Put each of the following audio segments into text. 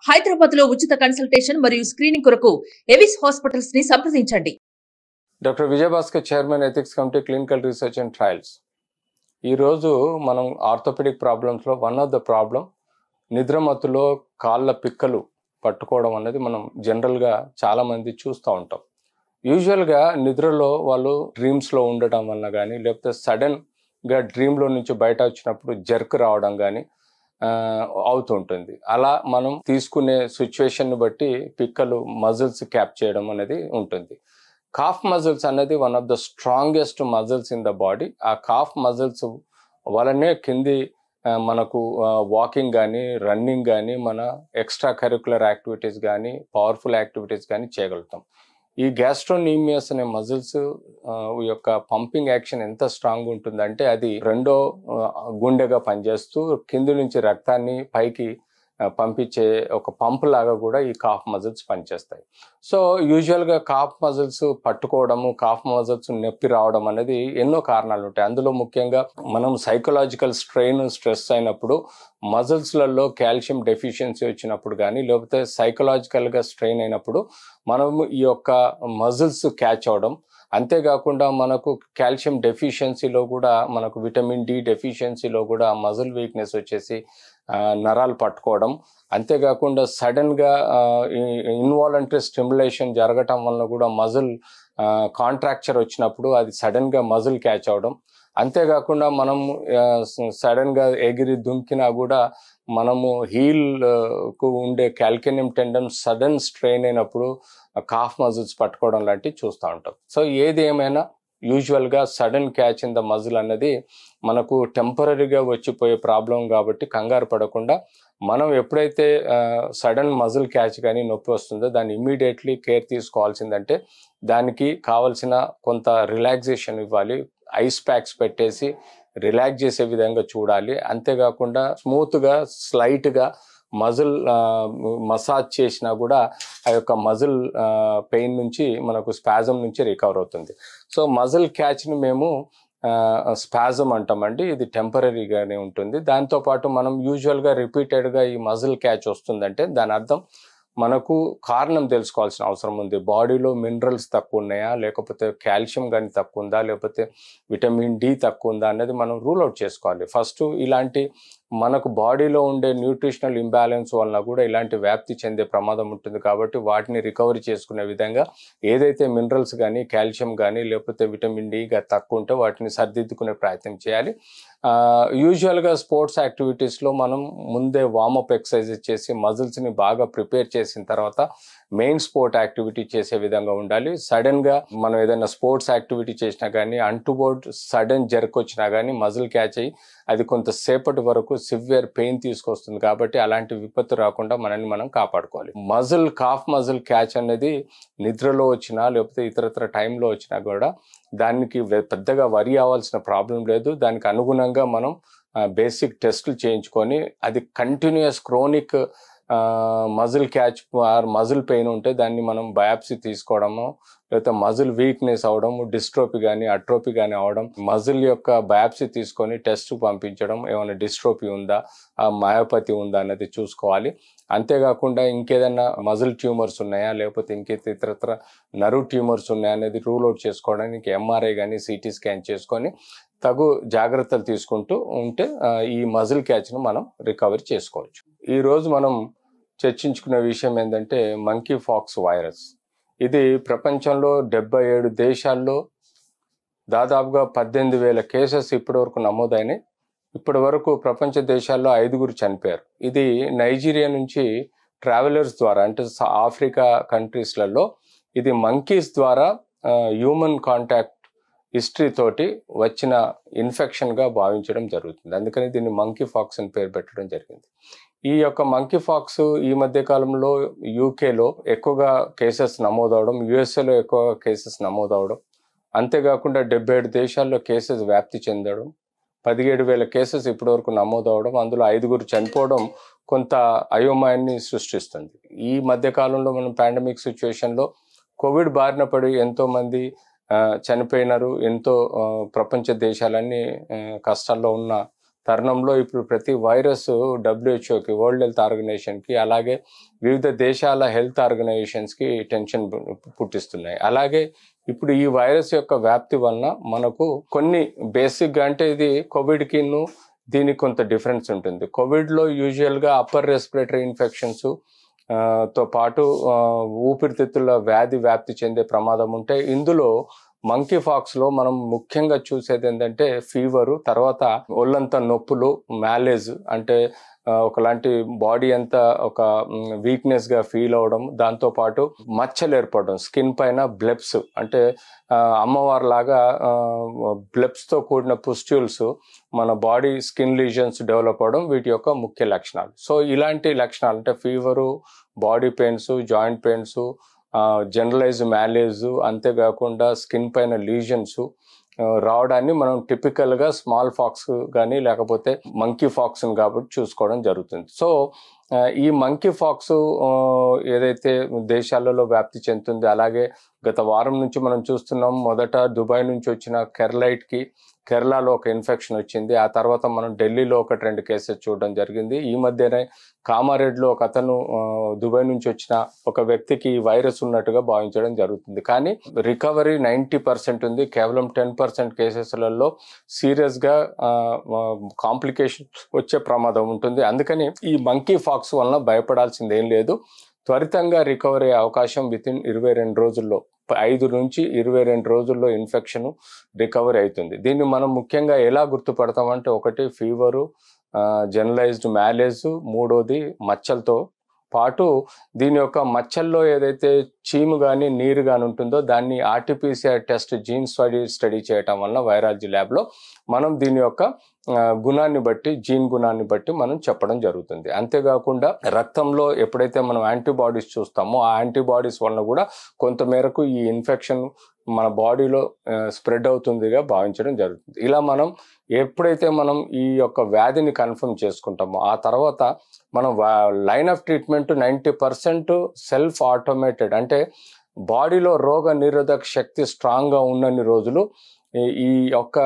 హైదరాబాద్ లో ఉచిత కన్సల్టేషన్ మరియు స్క్రీనింగ్ కొరకు ఎవిస్ హాస్పిటల్స్ ని సంప్రదించండి. Doctor Vijayabhaskar chairman ethics committee clinical research and trials. ఈరోజు మనం ఆర్థోపెడిక్ ప్రాబ్లమ్స్లో వన్ ఆఫ్ ద ప్రాబ్లం నిద్రమత్తులో కాళ్ళ పిక్కలు పట్టుకోవడం అనేది మనం జనరల్గా చాలామంది చూస్తూ ఉంటాం. యూజువల్గా నిద్రలో వాళ్ళు డ్రీమ్స్లో ఉండటం వల్ల కానీ లేకపోతే సడన్గా డ్రీమ్లో నుంచి బయట వచ్చినప్పుడు జర్క్ రావడం కానీ అవుతుంటుంది. అలా మనం తీసుకునే సిచ్యువేషన్ని బట్టి పిక్కలు మజిల్స్ క్యాప్ చేయడం అనేది ఉంటుంది. కాఫ్ మజిల్స్ అనేది one of the strongest muscles in the body. ఆ కాఫ్ మజిల్స్ వలనే కింది మనకు వాకింగ్ కానీ రన్నింగ్ కానీ మన ఎక్స్ట్రా కరిక్యులర్ యాక్టివిటీస్ కానీ పవర్ఫుల్ యాక్టివిటీస్ కానీ చేయగలుగుతాం. ఈ గ్యాస్ట్రోనీమియస్ అనే మజిల్స్ యొక్క పంపింగ్ యాక్షన్ ఎంత స్ట్రాంగ్ ఉంటుందంటే అది రెండో గుండెగా పనిచేస్తూ కింది నుంచి రక్తాన్ని పైకి పంపించే ఒక పంప్ లాగా కూడా ఈ కాఫ్ మజిల్స్ పనిచేస్తాయి. సో యూజువల్గా కాఫ్ మజిల్స్ పట్టుకోవడము, కాఫ్ మజిల్స్ నొప్పి రావడం అనేది ఎన్నో కారణాలు ఉంటాయి. అందులో ముఖ్యంగా మనం సైకలాజికల్ స్ట్రెస్ అయినప్పుడు మజిల్స్లలో కాల్షియం డెఫిషియన్సీ వచ్చినప్పుడు కానీ లేకపోతే సైకలాజికల్గా స్ట్రెయిన్ అయినప్పుడు మనం ఈ యొక్క మజిల్స్ క్యాచ్ అవడం, అంతేకాకుండా మనకు కాల్షియం డెఫిషియన్సీలో కూడా మనకు విటమిన్ డి డెఫిషియన్సీలో కూడా మజిల్ వీక్నెస్ వచ్చేసి నరాలు పట్టుకోవడం, అంతేకాకుండా సడన్గా ఇన్వాలంటరీ స్టిమ్యులేషన్ జరగటం వల్ల కూడా మజిల్ కాంట్రాక్చర్ వచ్చినప్పుడు అది సడన్గా మజిల్ క్యాచ్ అవడం, అంతేకాకుండా మనం సడన్గా ఎగిరి దుంకినా కూడా మనము హీల్కు ఉండే క్యాల్కేనియం టెండన్ సడన్ స్ట్రెయిన్ అయినప్పుడు కాఫ్ మజిల్స్ పట్టుకోవడం లాంటివి చూస్తూ ఉంటాం. సో ఏది ఏమైనా యూజువల్గా sudden catch in the muscle అన్నది మనకు టెంపరీగా వచ్చిపోయే ప్రాబ్లం కాబట్టి కంగారు పడకుండా మనం ఎప్పుడైతే సడన్ మజిల్ క్యాచ్ కానీ నొప్పి వస్తుందో దాన్ని ఇమ్మీడియట్లీ కేర్ తీసుకోవాల్సిందంటే దానికి కావాల్సిన కొంత రిలాక్సేషన్ ఇవ్వాలి. ఐస్ ప్యాక్స్ పెట్టేసి రిలాక్స్ చేసే విధంగా చూడాలి. అంతేకాకుండా స్మూత్గా స్లైట్గా మజిల్ మసాజ్ చేసినా కూడా ఆ యొక్క మజిల్ పెయిన్ నుంచి మనకు స్పాజం నుంచి రికవర్ అవుతుంది. సో మజిల్ క్యాచ్ని మేము స్పాజం అంటామండి. ఇది టెంపరీగానే ఉంటుంది. దాంతోపాటు మనం యూజువల్గా రిపీటెడ్గా ఈ మజిల్ క్యాచ్ వస్తుందంటే దాని అర్థం మనకు కారణం తెలుసుకోవాల్సిన అవసరం ఉంది. బాడీలో మినరల్స్ తక్కువ ఉన్నాయా, లేకపోతే కాల్షియం కానీ తక్కువ ఉందా, లేకపోతే విటమిన్ డి తక్కువ ఉందా అనేది మనం రూల్ అవుట్ చేసుకోవాలి. ఫస్ట్ ఇలాంటి మనకు బాడీలో ఉండే న్యూట్రిషనల్ ఇంబ్యాలెన్స్ వలన కూడా ఇలాంటి వ్యాప్తి చెందే ప్రమాదం ఉంటుంది. కాబట్టి వాటిని రికవరీ చేసుకునే విధంగా ఏదైతే మినరల్స్ కానీ కాల్షియం కానీ లేకపోతే విటమిన్ డి తక్కువ ఉంటే వాటిని సరిదిద్దుకునే ప్రయత్నం చేయాలి. యూజువల్గా స్పోర్ట్స్ యాక్టివిటీస్లో మనం ముందే వార్మప్ ఎక్సర్సైజెస్ చేసి మజిల్స్ని బాగా ప్రిపేర్ చేసిన తర్వాత మెయిన్ స్పోర్ట్ యాక్టివిటీ చేసే విధంగా ఉండాలి. సడన్గా మనం ఏదైనా స్పోర్ట్స్ యాక్టివిటీ చేసినా కానీ అన్టువర్డ్ సడన్ జర్క్ వచ్చినా కానీ మజిల్ క్యాచ్ అయ్యి అది కొంతసేపటి వరకు సివియర్ పెయిన్ తీసుకొస్తుంది. కాబట్టి అలాంటి విపత్తు రాకుండా మనల్ని మనం కాపాడుకోవాలి. కాఫ్ మజిల్ క్యాచ్ అనేది నిద్రలో వచ్చినా లేకపోతే ఇతరత్ర టైంలో వచ్చినా కూడా దానికి పెద్దగా వరి అవ్వాల్సిన ప్రాబ్లం లేదు. దానికి అనుగుణంగా మనం బేసిక్ టెస్టులు చేయించుకొని అది continuous chronic muscle catch or muscle pain ఉంటే దాన్ని మనం బయాప్సీ తీసుకోవడము, లేకపోతే మజిల్ వీక్నెస్ అవడం, డిస్ట్రోపీ కానీ అట్రోపీ కానీ అవడం, మజిల్ యొక్క బయాప్సీ తీసుకొని టెస్ట్ పంపించడం, ఏమైనా డిస్ట్రోపీ ఉందా, మయోపతి ఉందా అనేది చూసుకోవాలి. అంతేకాకుండా ఇంకేదైనా మజిల్ ట్యూమర్స్ ఉన్నాయా లేకపోతే ఇతరత్ర నర్వ్ ట్యూమర్స్ ఉన్నాయా అనేది రూల్ అవుట్ చేసుకోవడానికి ఎంఆర్ఐ కానీ సిటీ స్కాన్ చేసుకొని తగు జాగ్రత్తలు తీసుకుంటూ ఉంటే ఈ మజిల్ క్యాచ్ను మనం రికవరీ చేసుకోవచ్చు. ఈరోజు మనం చర్చించుకునే విషయం ఏంటంటే మంకీ ఫాక్స్ వైరస్. ఇది ప్రపంచంలో 77 దేశాల్లో దాదాపుగా 18,000 కేసెస్ ఇప్పటివరకు నమోదైనాయి. ఇప్పటి వరకు ప్రపంచ దేశాల్లో 5 చనిపోయారు. ఇది నైజీరియా నుంచి ట్రావెలర్స్ ద్వారా అంటే ఆఫ్రికా కంట్రీస్లలో ఇది మంకీస్ ద్వారా హ్యూమన్ కాంటాక్ట్ హిస్టరీ తోటి వచ్చిన ఇన్ఫెక్షన్గా భావించడం జరుగుతుంది. అందుకని దీన్ని మంకీ ఫాక్స్ అని పేరు పెట్టడం జరిగింది. ఈ యొక్క మంకీ ఫాక్స్ ఈ మధ్య కాలంలో యూకేలో ఎక్కువగా కేసెస్ నమోదవడం, యుఎస్ఏలో ఎక్కువ కేసెస్ నమోదవడం, అంతేకాకుండా 77 దేశాల్లో కేసెస్ వ్యాప్తి చెందడం, 17,000 కేసెస్ ఇప్పటివరకు నమోదవడం, అందులో 5 చనిపోవడం కొంత అయోమయాన్ని సృష్టిస్తుంది. ఈ మధ్యకాలంలో మనం పాండమిక్ సిచ్యువేషన్లో కోవిడ్ బారిన పడి ఎంతోమంది చనిపోయినారు. ఎంతో ప్రపంచ దేశాలన్నీ కష్టాల్లో ఉన్న తరుణంలో ఇప్పుడు ప్రతి వైరస్ WHO కి, వరల్డ్ హెల్త్ ఆర్గనైజేషన్కి, అలాగే వివిధ దేశాల హెల్త్ ఆర్గనైజేషన్స్కి టెన్షన్ పుట్టిస్తున్నాయి. అలాగే ఇప్పుడు ఈ వైరస్ యొక్క వ్యాప్తి వలన మనకు కొన్ని బేసిక్గా, అంటే ఇది కోవిడ్కిను దీనికి కొంత డిఫరెన్స్ ఉంటుంది. కోవిడ్లో యూజువల్గా అప్పర్ రెస్పిరేటరీ ఇన్ఫెక్షన్స్ తో పాటు ఊపిరితిత్తుల వ్యాప్తి చెందే ప్రమాదం ఉంటే, ఇందులో మంకీ ఫాక్స్లో మనం ముఖ్యంగా చూసేది ఏంటంటే ఫీవరు, తర్వాత ఒళ్ళంతా నొప్పులు, మ్యాలేజ్ అంటే ఒకలాంటి బాడీ అంతా ఒక వీక్నెస్గా ఫీల్ అవడం, దాంతోపాటు మచ్చలు ఏర్పడడం, స్కిన్ పైన బ్లెప్స్ అంటే అమ్మవారి లాగా బ్లెప్స్తో కూడిన పుస్ట్యూల్స్, మన బాడీ స్కిన్ లీజన్స్ డెవలప్ అవడం వీటి యొక్క ముఖ్య లక్షణాలు. సో ఇలాంటి లక్షణాలు అంటే fever, body pains, joint pains, generalise malaise, అంతేకాకుండా స్కిన్ పైన లీజన్స్ రావడాన్ని మనం టిపికల్గా స్మాల్ ఫాక్స్ కానీ లేకపోతే మంకీ ఫాక్స్ కాబట్టి చూసుకోవడం జరుగుతుంది. సో ఈ మంకీ ఫాక్స్ ఏదైతే దేశాలలో వ్యాప్తి చెందుతుంది, అలాగే గత వారం నుంచి మనం చూస్తున్నాం. మొదట దుబాయ్ నుంచి వచ్చిన కేరళలో ఒక ఇన్ఫెక్షన్ వచ్చింది. ఆ తర్వాత మనం ఢిల్లీలో 1-2 కేసెస్ చూడడం జరిగింది. ఈ మధ్యనే కామారెడ్డిలో ఒక అతను దుబాయ్ నుంచి వచ్చిన ఒక వ్యక్తికి వైరస్ ఉన్నట్టుగా భావించడం జరుగుతుంది. కానీ రికవరీ 90% ఉంది. కేవలం 10% కేసెస్లలో సీరియస్గా కాంప్లికేషన్స్ వచ్చే ప్రమాదం ఉంటుంది. అందుకని ఈ మంకీ ఫాక్స్ వలన భయపడాల్సింది ఏం లేదు. త్వరితంగా రికవరీ అయ్యే అవకాశం వితిన్ 22 రోజుల్లో, 5 నుంచి 22 రోజుల్లో ఇన్ఫెక్షన్ రికవరీ అవుతుంది. దీన్ని మనం ముఖ్యంగా ఎలా గుర్తుపడతామంటే, ఒకటి ఫీవరు, జనరలైజ్డ్ మ్యాలేజ్, మూడోది మచ్చలతో పాటు దీని యొక్క మచ్చల్లో ఏదైతే చీము కానీ నీరు కానీ ఉంటుందో దాన్ని RT-PCR టెస్ట్ జీన్ స్టడీ చేయటం వలన వైరాలజీ ల్యాబ్లో మనం దీని యొక్క గుణాన్ని బట్టి, జీన్ గుణాన్ని బట్టి మనం చెప్పడం జరుగుతుంది. అంతేకాకుండా రక్తంలో ఎప్పుడైతే మనం యాంటీబాడీస్ చూస్తామో ఆ యాంటీబాడీస్ వలన కూడా కొంతమేరకు ఈ ఇన్ఫెక్షన్ మన బాడీలో స్ప్రెడ్ అవుతుందిగా భావించడం జరుగుతుంది. ఇలా మనం ఎప్పుడైతే మనం ఈ యొక్క వ్యాధిని కన్ఫర్మ్ చేసుకుంటామో ఆ తర్వాత మనం line of treatment 90% self automated, అంటే బాడీలో రోగ నిరోధక శక్తి స్ట్రాంగ్గా ఉన్నన్ని రోజులు ఈ యొక్క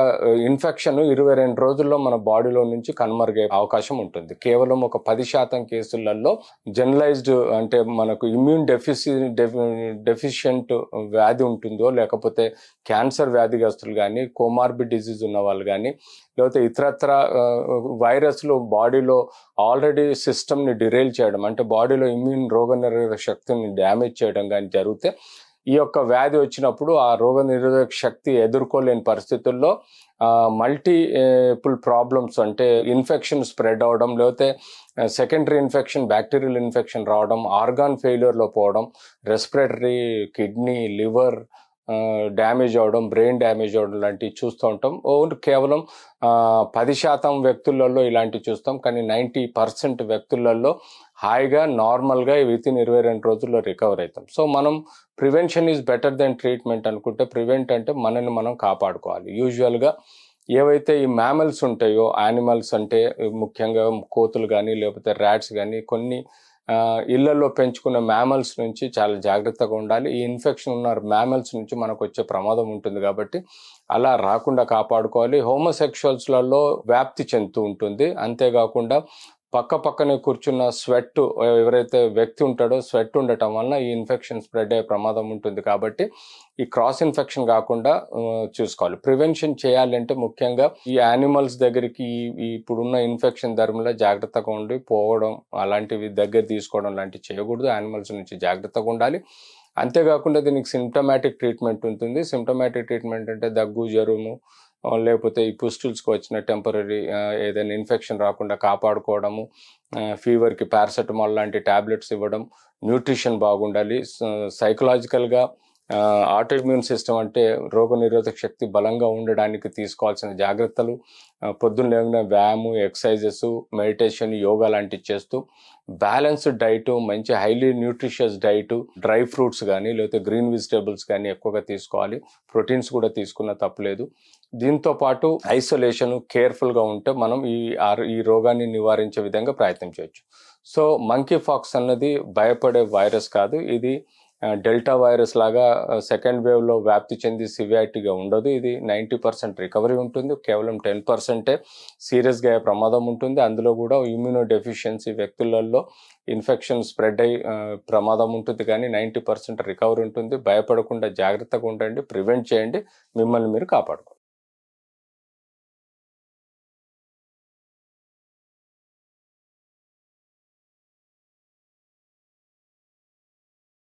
ఇన్ఫెక్షన్ 22 రోజుల్లో మన బాడీలో నుంచి కనుమరుగే అవకాశం ఉంటుంది. కేవలం ఒక 10% కేసులలో జనరలైజ్డ్ అంటే మనకు ఇమ్యూన్ డెఫిషియెంట్ వ్యాధి ఉంటుందో, లేకపోతే క్యాన్సర్ వ్యాధిగ్రస్తులు కానీ, కోమార్బిడ్ డిజీజ్ ఉన్న వాళ్ళు కానీ, లేకపోతే ఇతరత్ర వైరస్లు బాడీలో ఆల్రెడీ సిస్టమ్ని డిరైల్ చేయడం, అంటే బాడీలో ఇమ్యూన్ రోగనిరోధక శక్తిని డ్యామేజ్ చేయడం కానీ జరిగితే ఈ యొక్క వ్యాధి వచ్చినప్పుడు ఆ రోగ నిరోధక శక్తి ఎదుర్కోలేని పరిస్థితుల్లో మల్టిపుల్ ప్రాబ్లమ్స్, అంటే ఇన్ఫెక్షన్ స్ప్రెడ్ అవడం, లేకపోతే సెకండరీ ఇన్ఫెక్షన్, బ్యాక్టీరియల్ ఇన్ఫెక్షన్ రావడం, ఆర్గాన్ ఫెయిల్యూర్లో పోవడం, రెస్పిరేటరీ, కిడ్నీ, లివర్ డ్యామేజ్ అవడం, బ్రెయిన్ డ్యామేజ్ అవడం లాంటివి చూస్తూ ఉంటాం. కేవలం 10% వ్యక్తులలో ఇలాంటివి చూస్తాం. కానీ 90% వ్యక్తులలో హాయిగా నార్మల్గా వితిన్ 22 రోజుల్లో రికవర్ అవుతాం. సో మనం prevention is better than treatment అనుకుంటే, ప్రివెంట్ అంటే మనని మనం కాపాడుకోవాలి. యూజువల్గా ఏవైతే ఈ మ్యామల్స్ ఉంటాయో, యానిమల్స్ అంటే ముఖ్యంగా కోతులు కానీ లేకపోతే ర్యాట్స్ కానీ, కొన్ని ఇళ్లలో పెంచుకున్న మ్యామల్స్ నుంచి చాలా జాగ్రత్తగా ఉండాలి. ఈ ఇన్ఫెక్షన్ ఉన్న మ్యామల్స్ నుంచి మనకు వచ్చే ప్రమాదం ఉంటుంది కాబట్టి అలా రాకుండా కాపాడుకోవాలి. హోమోసెక్షువల్స్లలో వ్యాప్తి చెందుతూ ఉంటుంది. అంతేకాకుండా పక్కనే కూర్చున్న స్వెట్, ఎవరైతే వ్యక్తి ఉంటాడో స్వెట్ ఉండటం వలన ఈ ఇన్ఫెక్షన్ స్ప్రెడ్ అయ్యే ప్రమాదం ఉంటుంది. కాబట్టి ఈ క్రాస్ ఇన్ఫెక్షన్ కాకుండా చూసుకోవాలి. ప్రివెన్షన్ చేయాలంటే ముఖ్యంగా ఈ యానిమల్స్ దగ్గరికి ఇప్పుడున్న ఇన్ఫెక్షన్ ధర్మలో జాగ్రత్తగా ఉండి పోవడం, అలాంటివి దగ్గర తీసుకోవడం లాంటివి చేయకూడదు. యానిమల్స్ నుంచి జాగ్రత్తగా ఉండాలి. అంతేకాకుండా దీనికి సిమ్టమాటిక్ ట్రీట్మెంట్ ఉంటుంది. సిమ్టమాటిక్ ట్రీట్మెంట్ అంటే దగ్గు, జ్వరము, లేకపోతే ఈ పుస్టుల్స్కి వచ్చిన టెంపరీ ఏదైనా ఇన్ఫెక్షన్ రాకుండా కాపాడుకోవడము, ఫీవర్కి పారాసెటమాల్ లాంటి ట్యాబ్లెట్స్ ఇవ్వడం, న్యూట్రిషన్ బాగుండాలి. సైకలాజికల్గా ఆటోఇమ్యూన్ సిస్టమ్ అంటే రోగనిరోధక శక్తి బలంగా ఉండడానికి తీసుకోవాల్సిన జాగ్రత్తలు, పొద్దున్న లేకుండా వ్యాయామం, ఎక్సర్సైజెస్, మెడిటేషన్, యోగా లాంటివి చేస్తూ బ్యాలెన్స్డ్ డైట్, మంచి highly nutritious diet, dry fruits కానీ లేకపోతే గ్రీన్ వెజిటేబుల్స్ కానీ ఎక్కువగా తీసుకోవాలి. ప్రోటీన్స్ కూడా తీసుకున్న తప్పులేదు. దీంతో పాటు ఐసోలేషన్, కేర్ఫుల్గా ఉంటే మనం ఈ రోగాన్ని నివారించే విధంగా ప్రయత్నం చేయొచ్చు. సో మంకీ ఫాక్స్ అన్నది భయపడే వైరస్ కాదు. ఇది డెల్టా వైరస్ లాగా సెకండ్ వేవ్లో వ్యాప్తి చెంది సివియారిటీగా ఉండదు. ఇది 90% రికవరీ ఉంటుంది. కేవలం 10% సీరియస్గా అయ్యే ప్రమాదం ఉంటుంది. అందులో కూడా ఇమ్యూనో డెఫిషియన్సీ వ్యక్తులలో ఇన్ఫెక్షన్ స్ప్రెడ్ అయ్యి ప్రమాదం ఉంటుంది, కానీ 90% రికవరీ ఉంటుంది. భయపడకుండా జాగ్రత్తగా ఉండండి, ప్రివెంట్ చేయండి, మిమ్మల్ని మీరు కాపాడుకోండి.